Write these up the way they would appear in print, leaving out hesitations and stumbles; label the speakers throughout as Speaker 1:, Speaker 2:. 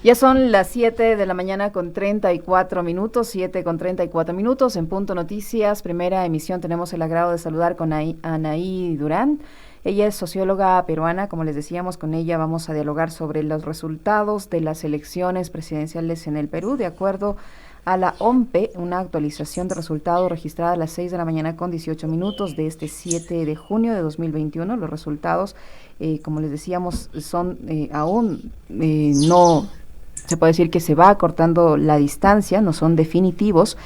Speaker 1: Ya son las 7 de la mañana con 34 minutos, 7 con 34 minutos, en Punto Noticias, primera emisión. Tenemos el agrado de saludar con Anaí Durán. Ella es socióloga peruana, como les decíamos, con ella vamos a dialogar sobre los resultados de las elecciones presidenciales en el Perú, de acuerdo a la OMPE, una actualización de resultados registrada a las 6 de la mañana con 18 minutos de este 7 de junio de 2021. Los resultados, como les decíamos, son aún no... Se puede decir que se va acortando la distancia, no son definitivos.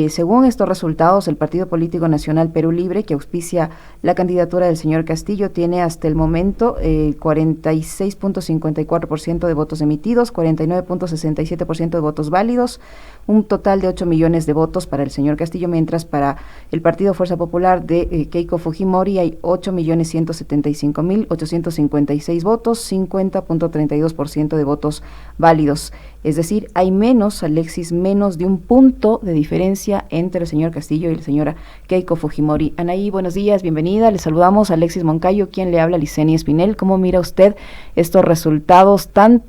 Speaker 1: Según estos resultados, el Partido Político Nacional Perú Libre, que auspicia la candidatura del señor Castillo, tiene hasta el momento 46.54% de votos emitidos, 49.67% de votos válidos, un total de 8 millones de votos para el señor Castillo, mientras para el Partido Fuerza Popular de Keiko Fujimori hay 8.175.856 votos, 50.32% de votos válidos. Es decir, hay menos, Alexis, menos de un punto de diferencia entre el señor Castillo y la señora Keiko Fujimori. Anaí, buenos días, bienvenida. Le saludamos a Alexis Moncayo, quien le habla, Licenia Espinel. ¿Cómo mira usted estos resultados tan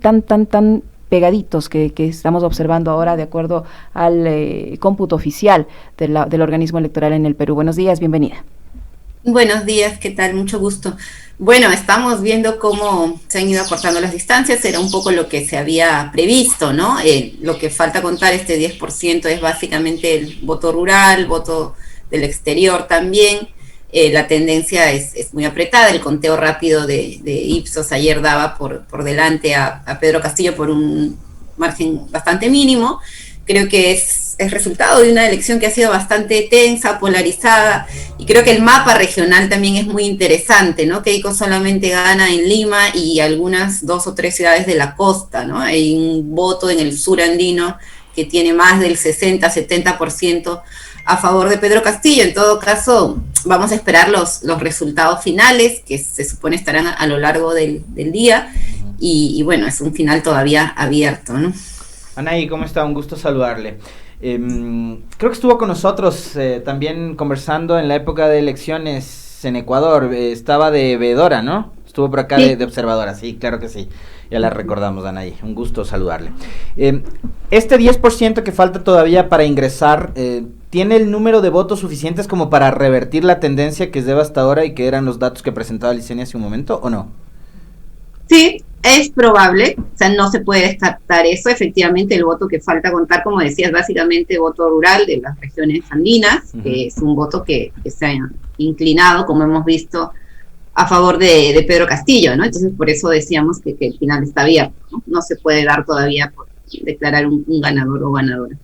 Speaker 1: pegaditos que estamos observando ahora de acuerdo al cómputo oficial del organismo electoral en el Perú? Buenos días, bienvenida.
Speaker 2: Buenos días, ¿qué tal? Mucho gusto. Bueno, estamos viendo cómo se han ido acortando las distancias, era un poco lo que se había previsto, ¿no? Lo que falta contar, este 10%, es básicamente el voto rural, voto del exterior también. La tendencia es muy apretada, el conteo rápido de Ipsos ayer daba por delante a Pedro Castillo por un margen bastante mínimo. Creo que es resultado de una elección que ha sido bastante tensa, polarizada, y creo que el mapa regional también es muy interesante, ¿no? Keiko solamente gana en Lima y algunas 2 o 3 ciudades de la costa, ¿no? Hay un voto en el sur andino que tiene más del 60-70% a favor de Pedro Castillo. En todo caso, vamos a esperar los resultados finales, que se supone estarán a lo largo del día, y bueno, es un final todavía abierto, ¿no?
Speaker 3: Anaí, ¿cómo está? Un gusto saludarle. Creo que estuvo con nosotros también conversando en la época de elecciones en Ecuador. Estaba de veedora, ¿no? Estuvo por acá
Speaker 2: sí.
Speaker 3: de observadora, sí, claro que sí. Ya la recordamos, Anaí. Un gusto saludarle. Este 10% que falta todavía para ingresar, ¿tiene el número de votos suficientes como para revertir la tendencia que lleva hasta ahora y que eran los datos que presentaba Licenia hace un momento, o no?
Speaker 2: Sí, es probable, o sea, no se puede descartar eso. Efectivamente, el voto que falta contar, como decías, básicamente voto rural de las regiones andinas, que es un voto que se ha inclinado, como hemos visto, a favor de Pedro Castillo, ¿no? Entonces, por eso decíamos que el final está abierto, ¿no? No se puede dar todavía por declarar un ganador o ganadora.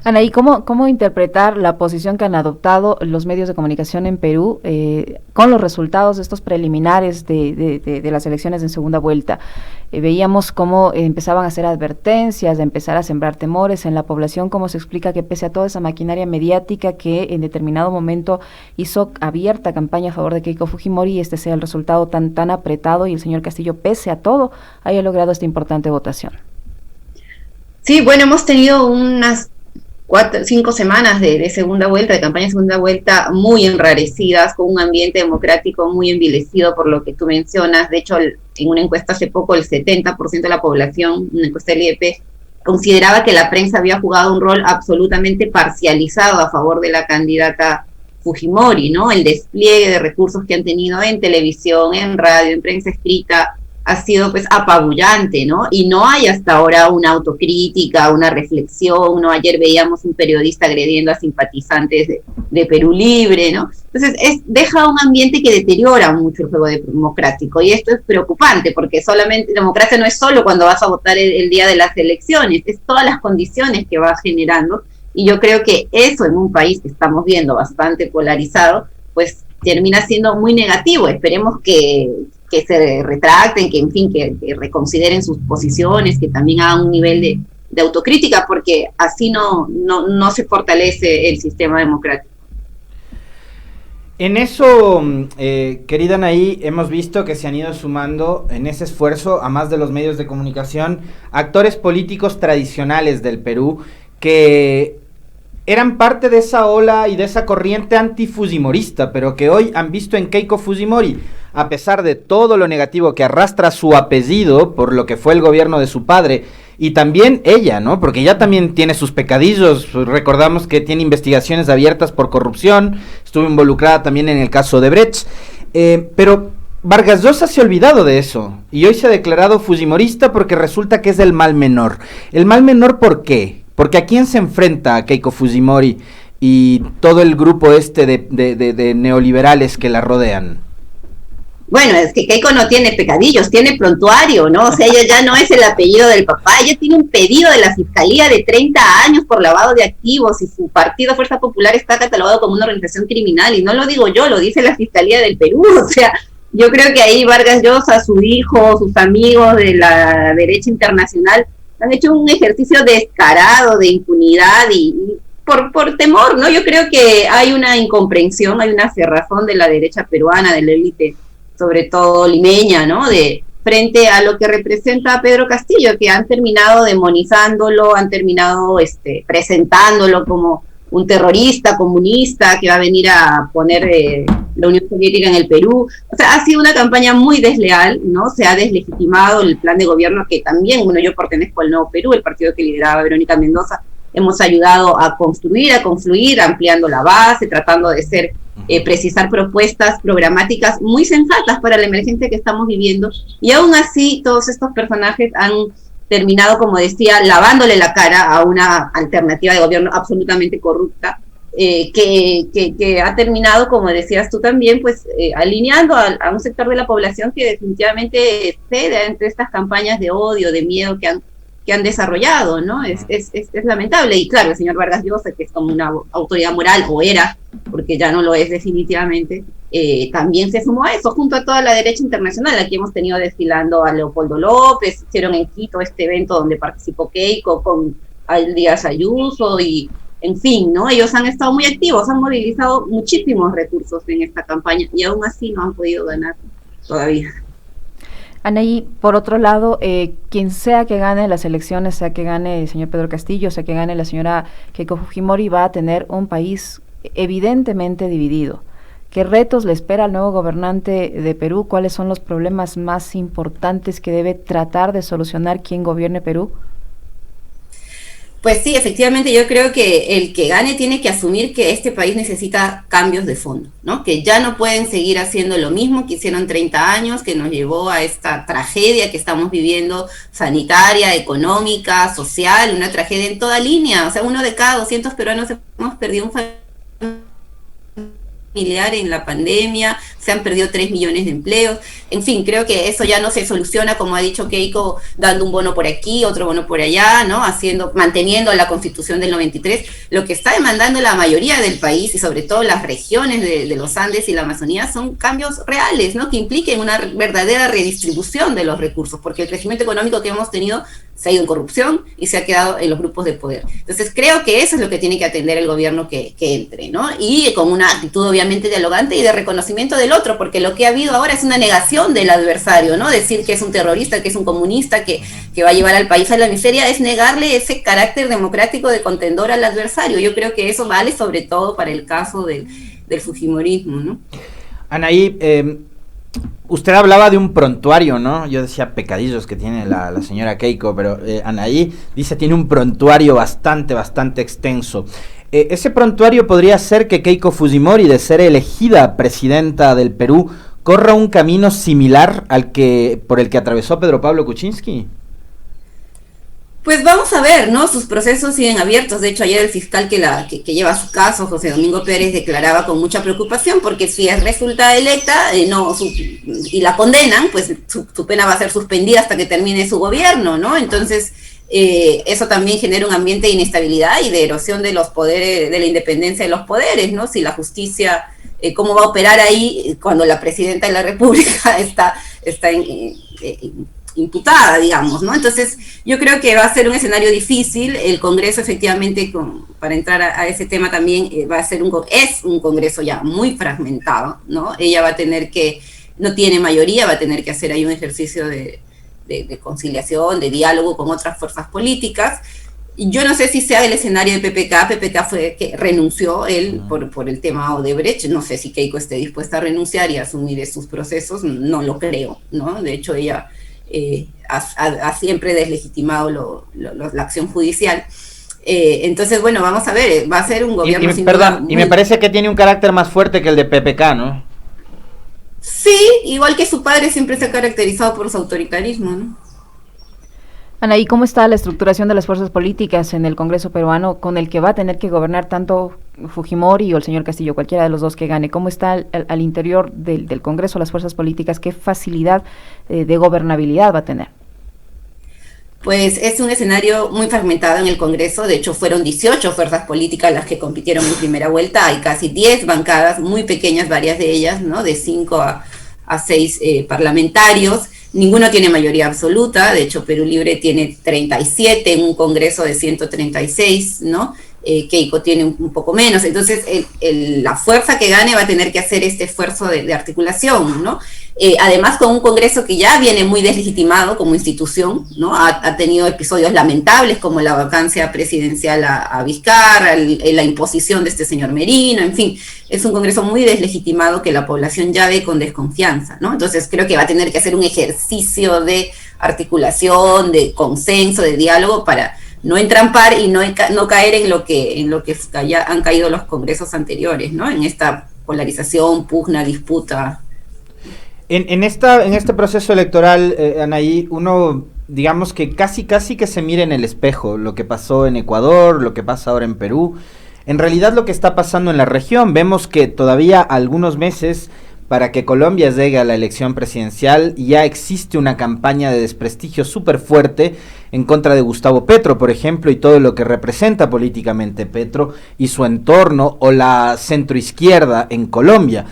Speaker 1: Anaí, ¿cómo interpretar la posición que han adoptado los medios de comunicación en Perú con los resultados de estos preliminares de las elecciones en segunda vuelta? Veíamos cómo empezaban a hacer advertencias, de empezar a sembrar temores en la población. ¿Cómo se explica que pese a toda esa maquinaria mediática que en determinado momento hizo abierta campaña a favor de Keiko Fujimori, este sea el resultado tan apretado y el señor Castillo, pese a todo, haya logrado esta importante votación?
Speaker 2: Sí, bueno, hemos tenido unas 5 semanas de segunda vuelta, de campaña de segunda vuelta, muy enrarecidas, con un ambiente democrático muy envilecido por lo que tú mencionas. De hecho, en una encuesta hace poco, el 70% de la población, una encuesta del IEP, consideraba que la prensa había jugado un rol absolutamente parcializado a favor de la candidata Fujimori, ¿no? El despliegue de recursos que han tenido en televisión, en radio, en prensa escrita, ha sido pues apabullante, ¿no? Y no hay hasta ahora una autocrítica, una reflexión, ¿no? Ayer veíamos un periodista agrediendo a simpatizantes de Perú Libre, ¿no? Entonces deja un ambiente que deteriora mucho el juego democrático, y esto es preocupante, porque solamente democracia no es solo cuando vas a votar el día de las elecciones, es todas las condiciones que va generando, y yo creo que eso en un país que estamos viendo bastante polarizado, pues termina siendo muy negativo. Esperemos que se retracten, que en fin, que reconsideren sus posiciones, que también hagan un nivel de autocrítica, porque así no se fortalece el sistema democrático.
Speaker 3: En eso, querida Anaí, hemos visto que se han ido sumando en ese esfuerzo, a más de los medios de comunicación, actores políticos tradicionales del Perú que eran parte de esa ola y de esa corriente antifujimorista, pero que hoy han visto en Keiko Fujimori a pesar de todo lo negativo que arrastra su apellido por lo que fue el gobierno de su padre, y también ella, ¿no? Porque ella también tiene sus pecadillos. Recordamos que tiene investigaciones abiertas por corrupción, estuvo involucrada también en el caso de Brecht, pero Vargas Llosa se ha olvidado de eso y hoy se ha declarado fujimorista porque resulta que es el mal menor. ¿El mal menor por qué? Porque ¿a quién se enfrenta a Keiko Fujimori y todo el grupo este de neoliberales que la rodean?
Speaker 2: Bueno, es que Keiko no tiene pecadillos, tiene prontuario, ¿no? O sea, ella ya no es el apellido del papá, ella tiene un pedido de la Fiscalía de 30 años por lavado de activos y su partido Fuerza Popular está catalogado como una organización criminal, y no lo digo yo, lo dice la Fiscalía del Perú. O sea, yo creo que ahí Vargas Llosa, su hijo, sus amigos de la derecha internacional han hecho un ejercicio descarado de impunidad y por temor, ¿no? Yo creo que hay una incomprensión, hay una cerrazón de la derecha peruana, de la élite, sobre todo limeña, ¿no? De frente a lo que representa a Pedro Castillo, que han terminado demonizándolo, han terminado presentándolo como un terrorista comunista que va a venir a poner la Unión Soviética en el Perú. O sea, ha sido una campaña muy desleal, ¿no? Se ha deslegitimado el plan de gobierno que también, bueno, yo pertenezco al Nuevo Perú, el partido que lideraba Verónica Mendoza, hemos ayudado a construir, a confluir, ampliando la base, tratando de precisar propuestas programáticas muy sensatas para la emergencia que estamos viviendo, y aún así todos estos personajes han terminado, como decía, lavándole la cara a una alternativa de gobierno absolutamente corrupta, que ha terminado, como decías tú también, pues alineando a un sector de la población que definitivamente cede entre estas campañas de odio, de miedo que han desarrollado, ¿no? Es lamentable. Y claro, el señor Vargas Llosa, que es como una autoridad moral, o era, porque ya no lo es definitivamente, también se sumó a eso, junto a toda la derecha internacional. Aquí hemos tenido desfilando a Leopoldo López, hicieron en Quito este evento donde participó Keiko con Díaz Ayuso, y en fin, ¿no? Ellos han estado muy activos, han movilizado muchísimos recursos en esta campaña, y aún así no han podido ganar todavía.
Speaker 1: Anaí, por otro lado, quien sea que gane las elecciones, sea que gane el señor Pedro Castillo, sea que gane la señora Keiko Fujimori, va a tener un país evidentemente dividido. ¿Qué retos le espera al nuevo gobernante de Perú? ¿Cuáles son los problemas más importantes que debe tratar de solucionar quien gobierne Perú?
Speaker 2: Pues sí, efectivamente, yo creo que el que gane tiene que asumir que este país necesita cambios de fondo, ¿no? Que ya no pueden seguir haciendo lo mismo que hicieron 30 años, que nos llevó a esta tragedia que estamos viviendo, sanitaria, económica, social, una tragedia en toda línea. O sea, 1 de cada 200 peruanos hemos perdido un familiar en la pandemia, se han perdido 3 millones de empleos. En fin, creo que eso ya no se soluciona, como ha dicho Keiko, dando un bono por aquí, otro bono por allá, ¿no? Manteniendo la Constitución del 93. Lo que está demandando la mayoría del país, y sobre todo las regiones de los Andes y la Amazonía, son cambios reales, ¿no? Que impliquen una verdadera redistribución de los recursos, porque el crecimiento económico que hemos tenido se ha ido en corrupción y se ha quedado en los grupos de poder. Entonces creo que eso es lo que tiene que atender el gobierno que entre, ¿no? Y con una actitud obviamente dialogante y de reconocimiento del otro, porque lo que ha habido ahora es una negación del adversario, ¿no? Decir que es un terrorista, que es un comunista, que va a llevar al país a la miseria, es negarle ese carácter democrático de contendor al adversario. Yo creo que eso vale sobre todo para el caso del fujimorismo, ¿no?
Speaker 3: Anaí, usted hablaba de un prontuario, ¿no? Yo decía pecadillos que tiene la señora Keiko, pero Anaí dice tiene un prontuario bastante extenso. Ese prontuario podría ser que Keiko Fujimori, de ser elegida presidenta del Perú, corra un camino similar al por el que atravesó Pedro Pablo Kuczynski.
Speaker 2: Pues vamos a ver, ¿no? Sus procesos siguen abiertos. De hecho, ayer el fiscal que lleva su caso, José Domingo Pérez, declaraba con mucha preocupación, porque si resulta electa y la condenan, pues su pena va a ser suspendida hasta que termine su gobierno, ¿no? Entonces, eso también genera un ambiente de inestabilidad y de erosión de los poderes, de la independencia de los poderes, ¿no? Si la justicia, ¿cómo va a operar ahí cuando la presidenta de la República está imputada, digamos, ¿no? Entonces, yo creo que va a ser un escenario difícil. El Congreso, efectivamente, para entrar a ese tema también, es un Congreso ya muy fragmentado, ¿no? Ella va a tener no tiene mayoría, va a tener que hacer ahí un ejercicio de conciliación, de diálogo con otras fuerzas políticas. Yo no sé si sea el escenario de PPK. PPK fue que renunció él por el tema Odebrecht. No sé si Keiko esté dispuesta a renunciar y asumir sus procesos. No lo creo, ¿no? De hecho, ella ha siempre deslegitimado la acción judicial. Entonces, bueno, vamos a ver. Va a ser un gobierno sin duda
Speaker 3: y me parece que tiene un carácter más fuerte que el de PPK, ¿no?
Speaker 2: Sí, igual que su padre siempre se ha caracterizado por su autoritarismo, ¿no?
Speaker 1: Anaí, ¿cómo está la estructuración de las fuerzas políticas en el Congreso peruano con el que va a tener que gobernar tanto Fujimori o el señor Castillo, cualquiera de los dos que gane? ¿Cómo está al interior del Congreso las fuerzas políticas? ¿Qué facilidad de gobernabilidad va a tener?
Speaker 2: Pues es un escenario muy fragmentado en el Congreso. De hecho, fueron 18 fuerzas políticas las que compitieron en primera vuelta. Hay casi 10 bancadas, muy pequeñas, varias de ellas, ¿no? De 5 a 6 parlamentarios. Ninguno tiene mayoría absoluta. De hecho, Perú Libre tiene 37 en un Congreso de 136, ¿no? Keiko tiene un poco menos. Entonces, la fuerza que gane va a tener que hacer este esfuerzo de articulación, ¿no? Además, con un Congreso que ya viene muy deslegitimado como institución, ¿no? Ha tenido episodios lamentables como la vacancia presidencial a Vizcarra, la imposición de este señor Merino, en fin, es un Congreso muy deslegitimado que la población ya ve con desconfianza, ¿no? Entonces creo que va a tener que hacer un ejercicio de articulación, de consenso, de diálogo para no entrampar y no caer en lo que ya han caído los congresos anteriores, ¿no? En esta polarización, pugna, disputa.
Speaker 3: En este proceso electoral, Anaí, uno, digamos que casi que se mire en el espejo lo que pasó en Ecuador, lo que pasa ahora en Perú. En realidad lo que está pasando en la región, vemos que todavía algunos meses para que Colombia llegue a la elección presidencial ya existe una campaña de desprestigio súper fuerte en contra de Gustavo Petro, por ejemplo, y todo lo que representa políticamente Petro y su entorno, o la centroizquierda en Colombia.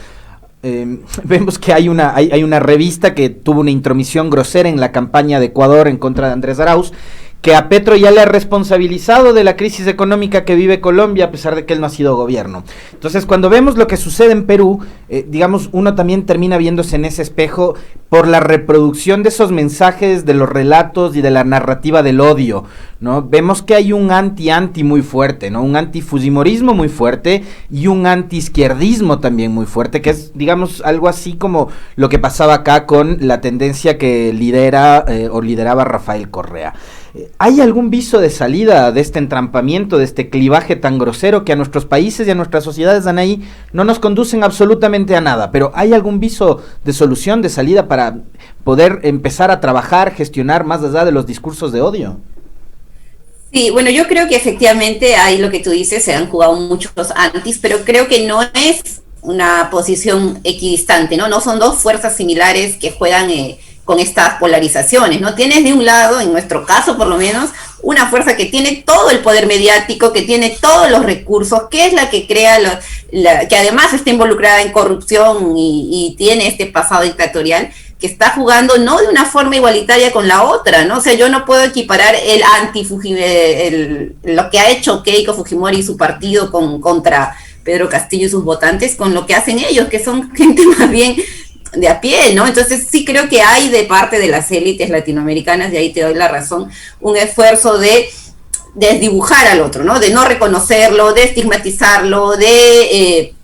Speaker 3: Vemos que hay una revista que tuvo una intromisión grosera en la campaña de Ecuador en contra de Andrés Arauz, que a Petro ya le ha responsabilizado de la crisis económica que vive Colombia, a pesar de que él no ha sido gobierno. Entonces, cuando vemos lo que sucede en Perú, digamos, uno también termina viéndose en ese espejo por la reproducción de esos mensajes, de los relatos y de la narrativa del odio, ¿no? Vemos que hay un anti muy fuerte, ¿no? Un antifujimorismo muy fuerte y un antiizquierdismo también muy fuerte, que es, digamos, algo así como lo que pasaba acá con la tendencia que lideraba Rafael Correa. ¿Hay algún viso de salida de este entrampamiento, de este clivaje tan grosero que a nuestros países y a nuestras sociedades, Anaí, no nos conducen absolutamente a nada? Pero ¿hay algún viso de solución, de salida para poder empezar a trabajar, gestionar más allá de los discursos de odio?
Speaker 2: Sí, bueno, yo creo que efectivamente hay lo que tú dices, se han jugado muchos antis, pero creo que no es una posición equidistante, ¿no? No son dos fuerzas similares que juegan con estas polarizaciones, ¿no? Tienes de un lado, en nuestro caso por lo menos, una fuerza que tiene todo el poder mediático, que tiene todos los recursos, que es la que crea, que además está involucrada en corrupción y tiene este pasado dictatorial, que está jugando no de una forma igualitaria con la otra, ¿no? O sea, yo no puedo equiparar lo que ha hecho Keiko Fujimori y su partido contra Pedro Castillo y sus votantes con lo que hacen ellos, que son gente más bien de a pie, ¿no? Entonces sí creo que hay de parte de las élites latinoamericanas, y ahí te doy la razón, un esfuerzo de desdibujar al otro, ¿no? De no reconocerlo, de estigmatizarlo, de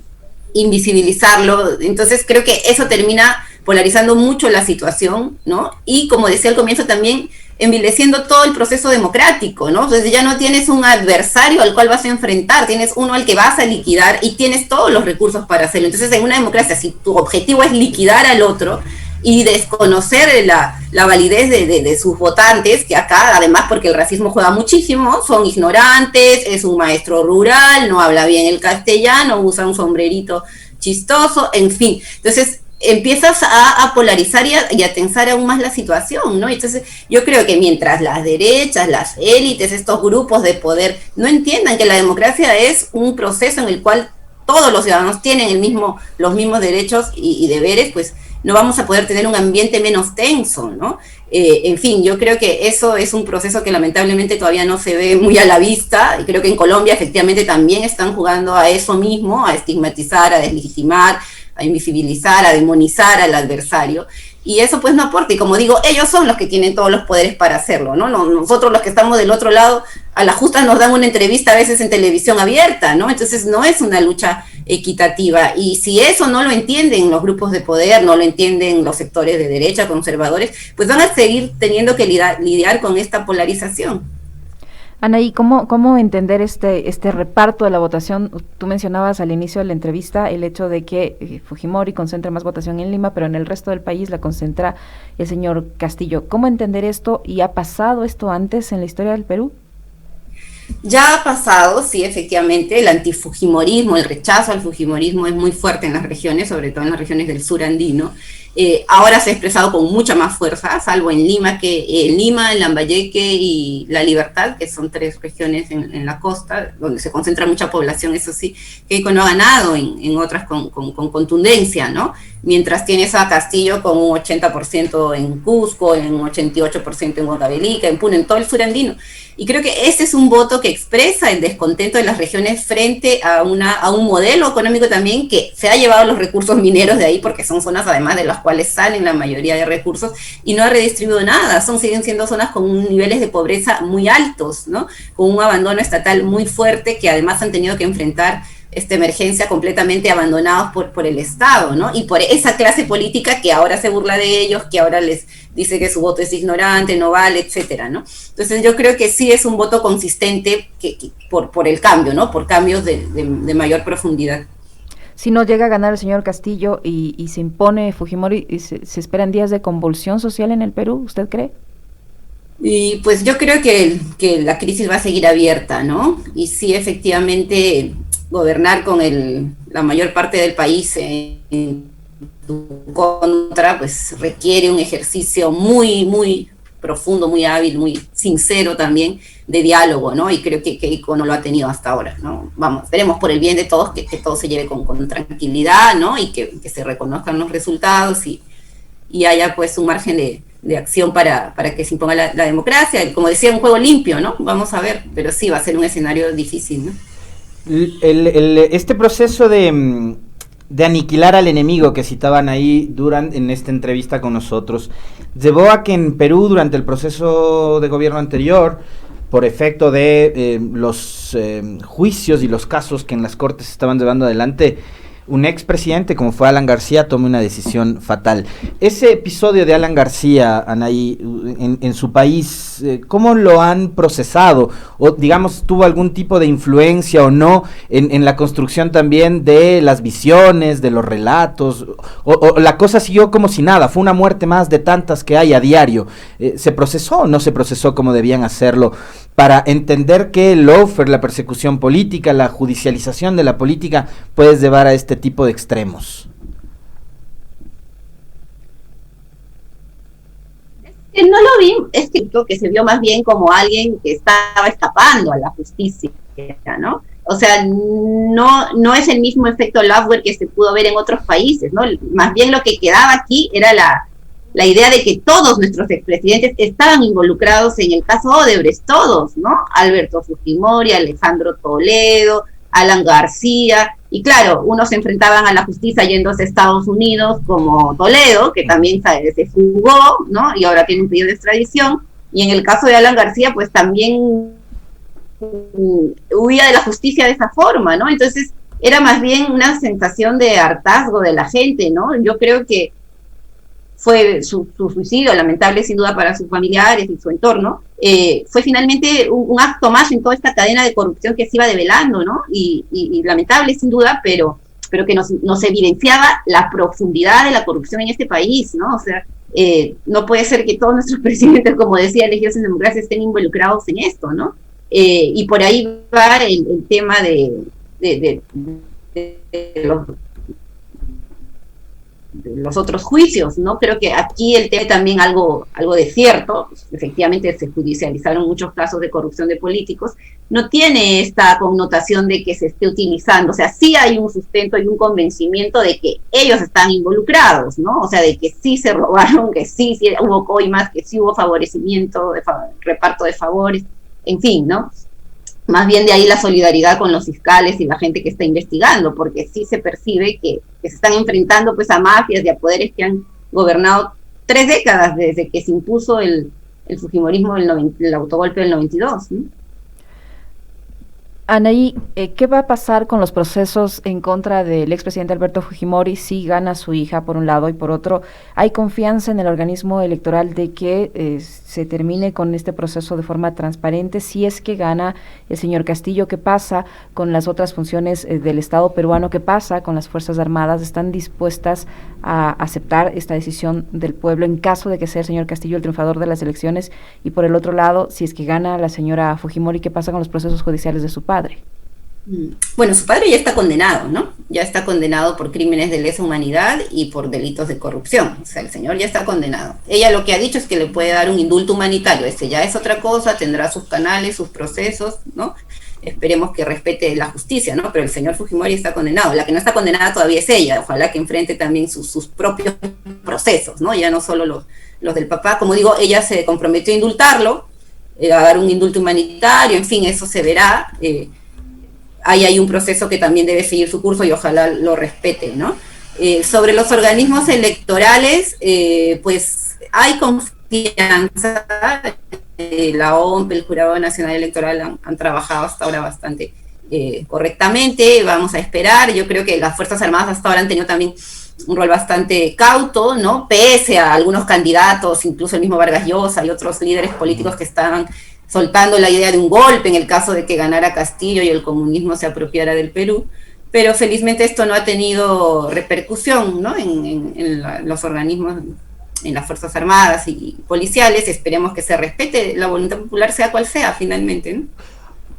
Speaker 2: invisibilizarlo. Entonces creo que eso termina polarizando mucho la situación, ¿no? Y como decía al comienzo también, envileciendo todo el proceso democrático, ¿no? Entonces ya no tienes un adversario al cual vas a enfrentar, tienes uno al que vas a liquidar y tienes todos los recursos para hacerlo. Entonces en una democracia, si tu objetivo es liquidar al otro y desconocer la validez de sus votantes, que acá, además porque el racismo juega muchísimo, son ignorantes, es un maestro rural, no habla bien el castellano, usa un sombrerito chistoso, en fin. Entonces empiezas a polarizar y a tensar aún más la situación, ¿no? Entonces yo creo que mientras las derechas, las élites, estos grupos de poder no entiendan que la democracia es un proceso en el cual todos los ciudadanos tienen los mismos derechos y deberes, pues no vamos a poder tener un ambiente menos tenso, ¿no? En fin, yo creo que eso es un proceso que lamentablemente todavía no se ve muy a la vista, y creo que en Colombia efectivamente también están jugando a eso mismo, a estigmatizar, a deslegitimar, a invisibilizar, a demonizar al adversario, y eso pues no aporta, y como digo, ellos son los que tienen todos los poderes para hacerlo, ¿no? Nosotros los que estamos del otro lado, a la justa nos dan una entrevista a veces en televisión abierta, ¿no? Entonces no es una lucha equitativa, y si eso no lo entienden los grupos de poder, no lo entienden los sectores de derecha, conservadores, pues van a seguir teniendo que lidiar con esta polarización.
Speaker 1: Anaí, ¿cómo entender este reparto de la votación? Tú mencionabas al inicio de la entrevista el hecho de que Fujimori concentra más votación en Lima, pero en el resto del país la concentra el señor Castillo. ¿Cómo entender esto? ¿Y ha pasado esto antes en la historia del Perú?
Speaker 2: Ya ha pasado, sí, efectivamente, el antifujimorismo, el rechazo al fujimorismo es muy fuerte en las regiones, sobre todo en las regiones del sur andino. Ahora se ha expresado con mucha más fuerza, salvo en Lima, en Lambayeque y La Libertad, que son 3 regiones en la costa, donde se concentra mucha población, eso sí, Keiko no ha ganado en otras con contundencia, ¿no? Mientras tienes a Castillo con un 80% en Cusco, en un 88% en Huancavelica, en Puno, en todo el sur andino. Y creo que ese es un voto que expresa el descontento de las regiones frente a un modelo económico también que se ha llevado los recursos mineros de ahí, porque son zonas además de las cuales salen la mayoría de recursos, y no ha redistribuido nada. Siguen siendo zonas con niveles de pobreza muy altos, ¿no? Con un abandono estatal muy fuerte, que además han tenido que enfrentar esta emergencia completamente abandonados por el Estado, ¿no? Y por esa clase política que ahora se burla de ellos, que ahora les dice que su voto es ignorante, no vale, etcétera, ¿no? Entonces yo creo que sí es un voto consistente por el cambio, ¿no? Por cambios de mayor profundidad.
Speaker 1: Si no llega a ganar el señor Castillo y se impone Fujimori, ¿se esperan días de convulsión social en el Perú? ¿Usted cree?
Speaker 2: Y pues yo creo que la crisis va a seguir abierta, ¿no? Y sí, efectivamente, gobernar con la mayor parte del país en tu contra, pues requiere un ejercicio muy, muy profundo, muy hábil, muy sincero también de diálogo, ¿no? Y creo que Keiko no lo ha tenido hasta ahora, ¿no? Vamos, esperemos por el bien de todos que todo se lleve con tranquilidad, ¿no? Y que se reconozcan los resultados y haya pues un margen de acción para que se imponga la democracia. Como decía, un juego limpio, ¿no? Vamos a ver, pero sí va a ser un escenario difícil, ¿no?
Speaker 3: Este proceso de aniquilar al enemigo que citaban ahí en esta entrevista con nosotros, llevó a que en Perú, durante el proceso de gobierno anterior, por efecto de los juicios y los casos que en las cortes estaban llevando adelante, un expresidente como fue Alan García tome una decisión fatal. Ese episodio de Alan García, Anaí, en su país, ¿cómo lo han procesado? O digamos, ¿tuvo algún tipo de influencia o no en la construcción también de las visiones, de los relatos? ¿O la cosa siguió como si nada? ¿Fue una muerte más de tantas que hay a diario? ¿Se procesó o no se procesó como debían hacerlo? Para entender que el lawfare, la persecución política, la judicialización de la política puede llevar a este tipo de extremos.
Speaker 2: No lo vi, es que se vio más bien como alguien que estaba escapando a la justicia, ¿no? O sea, no es el mismo efecto Lawfare que se pudo ver en otros países, ¿no? Más bien lo que quedaba aquí era la idea de que todos nuestros expresidentes estaban involucrados en el caso Odebrecht, todos, ¿no? Alberto Fujimori, Alejandro Toledo, Alan García, y claro, unos se enfrentaban a la justicia yéndose a Estados Unidos, como Toledo, que también se fugó, ¿no? Y ahora tiene un pedido de extradición, y en el caso de Alan García, pues también huía de la justicia de esa forma, ¿no? Entonces, era más bien una sensación de hartazgo de la gente, ¿no? Yo creo que fue su suicidio, lamentable sin duda para sus familiares y su entorno, fue finalmente un acto más en toda esta cadena de corrupción que se iba develando, ¿no? Y lamentable sin duda, pero que nos evidenciaba la profundidad de la corrupción en este país, ¿no? O sea, no puede ser que todos nuestros presidentes, como decía, elegidos en democracia, estén involucrados en esto, ¿no? Y por ahí va el tema de los otros juicios, ¿no? Creo que aquí el tema también algo de cierto, pues, efectivamente se judicializaron muchos casos de corrupción de políticos, no tiene esta connotación de que se esté utilizando, o sea, sí hay un sustento y un convencimiento de que ellos están involucrados, ¿no? O sea, de que sí se robaron, que sí hubo coimas, que sí hubo favorecimiento, reparto de favores, en fin, ¿no? Más bien de ahí la solidaridad con los fiscales y la gente que está investigando, porque sí se percibe que se están enfrentando pues a mafias y a poderes que han gobernado 3 décadas desde que se impuso el fujimorismo, el autogolpe del 92, ¿no?
Speaker 1: Anaí, ¿qué va a pasar con los procesos en contra del expresidente Alberto Fujimori si gana su hija por un lado y por otro? ¿Hay confianza en el organismo electoral de que se termine con este proceso de forma transparente? Si es que gana el señor Castillo, ¿qué pasa con las otras funciones del Estado peruano? ¿Qué pasa con las Fuerzas Armadas? ¿Están dispuestas a aceptar esta decisión del pueblo en caso de que sea el señor Castillo el triunfador de las elecciones? Y por el otro lado, si es que gana la señora Fujimori, ¿qué pasa con los procesos judiciales de su padre?
Speaker 2: Bueno, su padre ya está condenado, ¿no? Ya está condenado por crímenes de lesa humanidad y por delitos de corrupción. O sea, el señor ya está condenado. Ella lo que ha dicho es que le puede dar un indulto humanitario. Este ya es otra cosa, tendrá sus canales, sus procesos, ¿no? Esperemos que respete la justicia, ¿no? Pero el señor Fujimori está condenado. La que no está condenada todavía es ella. Ojalá que enfrente también sus propios procesos, ¿no? Ya no solo los del papá. Como digo, ella se comprometió a indultarlo, a dar un indulto humanitario, en fin, eso se verá. Ahí hay un proceso que también debe seguir su curso y ojalá lo respete, ¿no? Sobre los organismos electorales, pues hay confianza. La OMP, el Jurado Nacional Electoral han trabajado hasta ahora bastante correctamente. Vamos a esperar. Yo creo que las Fuerzas Armadas hasta ahora han tenido también un rol bastante cauto, ¿no? Pese a algunos candidatos, incluso el mismo Vargas Llosa y otros líderes políticos que estaban soltando la idea de un golpe en el caso de que ganara Castillo y el comunismo se apropiara del Perú, pero felizmente esto no ha tenido repercusión, ¿no? en los organismos, en las Fuerzas Armadas y policiales. Esperemos que se respete la voluntad popular, sea cual sea, finalmente, ¿no?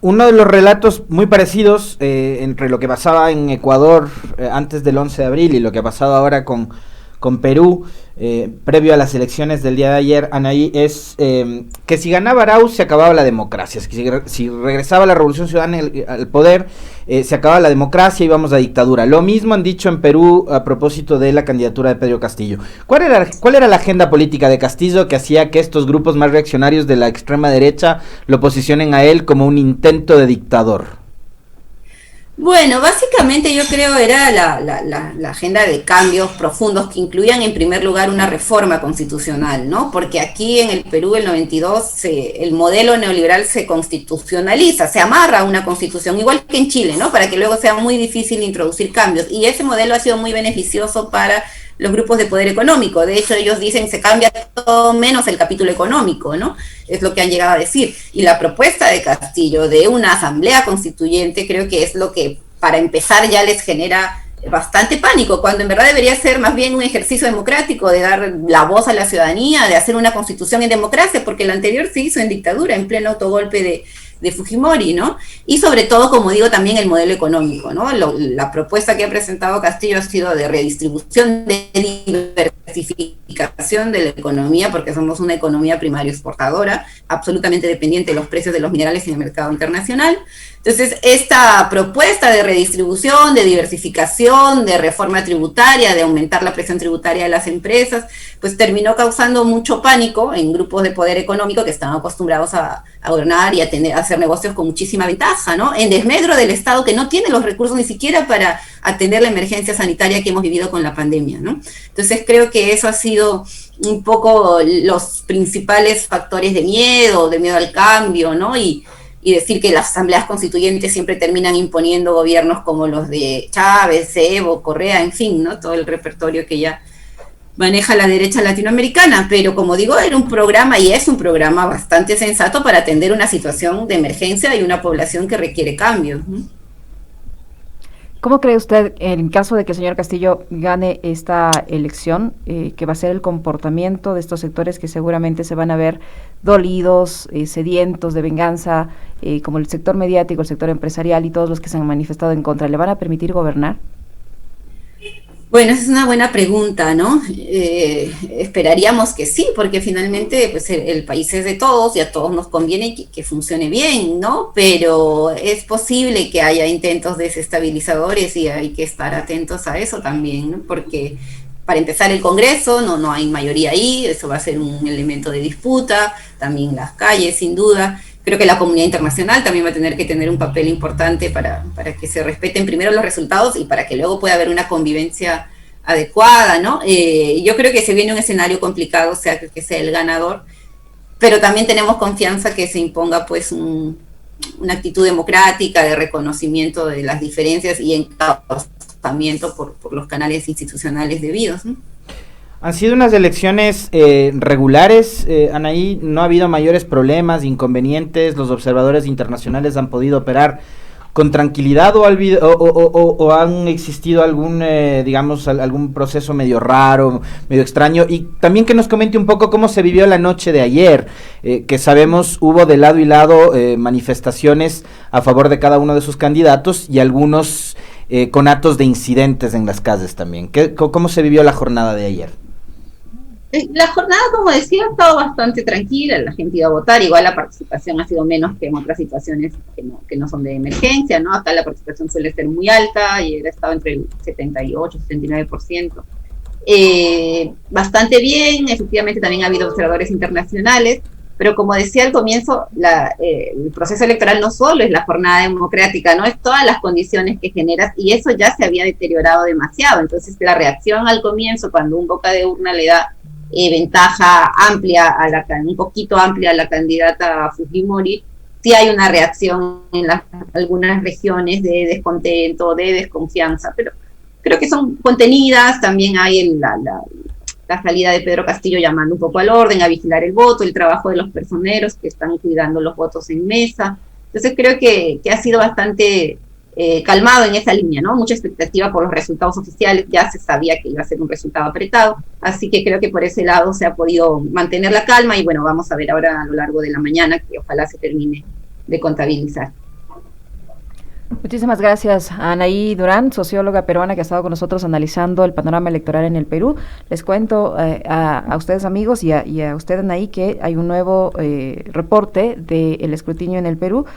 Speaker 3: Uno de los relatos muy parecidos entre lo que pasaba en Ecuador antes del 11 de abril y lo que ha pasado ahora con Perú, previo a las elecciones del día de ayer, Anaí, es que si ganaba Arauz se acababa la democracia, si regresaba la Revolución Ciudadana al poder, se acababa la democracia y íbamos a dictadura. Lo mismo han dicho en Perú a propósito de la candidatura de Pedro Castillo. ¿Cuál era la agenda política de Castillo que hacía que estos grupos más reaccionarios de la extrema derecha lo posicionen a él como un intento de dictador?
Speaker 2: Bueno, básicamente yo creo era la agenda de cambios profundos que incluían en primer lugar una reforma constitucional, ¿no? Porque aquí en el Perú, el 92, el modelo neoliberal se constitucionaliza, se amarra a una constitución, igual que en Chile, ¿no? Para que luego sea muy difícil introducir cambios. Y ese modelo ha sido muy beneficioso para los grupos de poder económico. De hecho, ellos dicen se cambia todo menos el capítulo económico, ¿no? Es lo que han llegado a decir. Y la propuesta de Castillo de una asamblea constituyente creo que es lo que, para empezar, ya les genera bastante pánico, cuando en verdad debería ser más bien un ejercicio democrático de dar la voz a la ciudadanía, de hacer una constitución en democracia, porque la anterior se hizo en dictadura, en pleno autogolpe de Fujimori, ¿no? Y sobre todo, como digo, también el modelo económico, ¿no? La propuesta que ha presentado Castillo ha sido de redistribución, de diversificación de la economía, porque somos una economía primaria exportadora, absolutamente dependiente de los precios de los minerales en el mercado internacional. Entonces, esta propuesta de redistribución, de diversificación, de reforma tributaria, de aumentar la presión tributaria de las empresas, pues terminó causando mucho pánico en grupos de poder económico que estaban acostumbrados a gobernar y a hacer negocios con muchísima ventaja, ¿no? En desmedro del Estado, que no tiene los recursos ni siquiera para atender la emergencia sanitaria que hemos vivido con la pandemia, ¿no? Entonces creo que eso ha sido un poco los principales factores de miedo al cambio, ¿no? Y decir que las asambleas constituyentes siempre terminan imponiendo gobiernos como los de Chávez, Evo, Correa, en fin, ¿no? Todo el repertorio que ya maneja la derecha latinoamericana, pero como digo, era un programa y es un programa bastante sensato para atender una situación de emergencia y una población que requiere cambios, ¿no?
Speaker 1: ¿Cómo cree usted, en caso de que el señor Castillo gane esta elección, que va a ser el comportamiento de estos sectores que seguramente se van a ver dolidos, sedientos de venganza, como el sector mediático, el sector empresarial y todos los que se han manifestado en contra? ¿Le van a permitir gobernar?
Speaker 2: Bueno, esa es una buena pregunta, ¿no? Esperaríamos que sí, porque finalmente pues el país es de todos y a todos nos conviene que funcione bien, ¿no? Pero es posible que haya intentos desestabilizadores y hay que estar atentos a eso también, ¿no? Porque para empezar el Congreso no hay mayoría ahí, eso va a ser un elemento de disputa, también las calles sin duda. Creo que la comunidad internacional también va a tener que tener un papel importante para que se respeten primero los resultados y para que luego pueda haber una convivencia adecuada, ¿no? Yo creo que se viene un escenario complicado, sea que sea el ganador, pero también tenemos confianza que se imponga pues una actitud democrática de reconocimiento de las diferencias y encauzamiento por los canales institucionales debidos, ¿no?
Speaker 3: Han sido unas elecciones regulares, Anaí, no ha habido mayores problemas, inconvenientes, los observadores internacionales han podido operar con tranquilidad o han existido algún, digamos, algún proceso medio raro, medio extraño. Y también que nos comente un poco cómo se vivió la noche de ayer, que sabemos hubo de lado y lado manifestaciones a favor de cada uno de sus candidatos y algunos conatos de incidentes en las calles también. ¿Cómo se vivió la jornada de ayer?
Speaker 2: La jornada, como decía, ha estado bastante tranquila, la gente iba a votar, igual la participación ha sido menos que en otras situaciones que no son de emergencia, ¿no? Acá la participación suele ser muy alta y ha estado entre el 78 y 79%. Bastante bien, efectivamente también ha habido observadores internacionales, pero como decía al comienzo, el proceso electoral no solo es la jornada democrática, no es todas las condiciones que generas, y eso ya se había deteriorado demasiado. Entonces la reacción al comienzo, cuando un boca de urna le da ventaja amplia un poquito amplia a la candidata Fujimori, sí hay una reacción en algunas regiones de descontento, de desconfianza, pero creo que son contenidas. También hay en la salida de Pedro Castillo llamando un poco al orden, a vigilar el voto, el trabajo de los personeros que están cuidando los votos en mesa. Entonces creo que ha sido bastante calmado en esa línea, ¿no? Mucha expectativa por los resultados oficiales, ya se sabía que iba a ser un resultado apretado, así que creo que por ese lado se ha podido mantener la calma y bueno, vamos a ver ahora a lo largo de la mañana que ojalá se termine de contabilizar.
Speaker 1: Muchísimas gracias a Anaí Durán, socióloga peruana que ha estado con nosotros analizando el panorama electoral en el Perú. Les cuento a ustedes amigos y a usted Anaí que hay un nuevo reporte del escrutinio en el Perú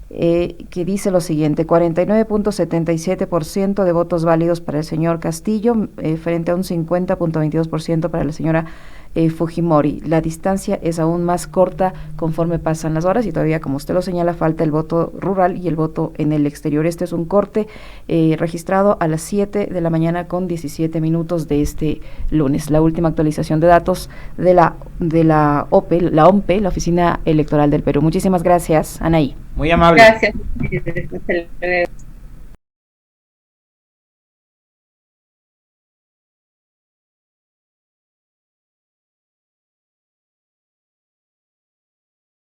Speaker 1: que dice lo siguiente: 49.77% de votos válidos para el señor Castillo frente a un 50.22% para la señora Fujimori. La distancia es aún más corta conforme pasan las horas y todavía, como usted lo señala, falta el voto rural y el voto en el exterior. Este es un corte registrado a las 7 de la mañana con 17 minutos de este lunes. La última actualización de datos de la OMPE, la Oficina Electoral del Perú. Muchísimas gracias, Anaí.
Speaker 3: Muy amable.
Speaker 2: Gracias.